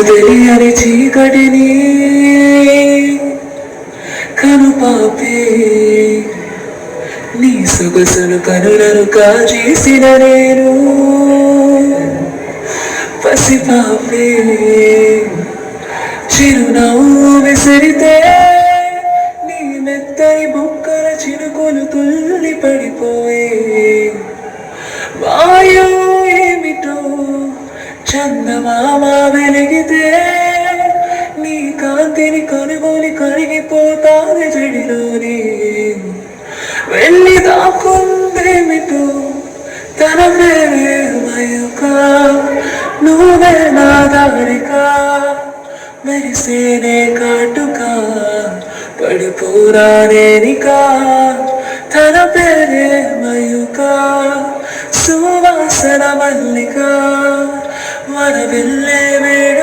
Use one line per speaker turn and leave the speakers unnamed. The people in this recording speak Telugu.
తెలియని చీకటిని కనుపాపే నీ సొగసులు కనులను కాజేసిన నేను పసిపాపే చిరునవ్వు విసిరితే నీ మెత్తని బుక్కల చిరుకులు తుల్లి పడిపోయే వాయువు ఏమిటో చందమామ వెలిగితే నీ కాంతిని కనుగొని కరిగిపోతాది జడిలోని వెళ్ళి దాక్కుందేమిటో తన పేరే మయూక నువ్వే నా దారిక మెరిసేనే కాటుక పడిపోరా నేనిక తన పేరే మయూక సువాసన మల్లిక మన వెళ్ళే వేడ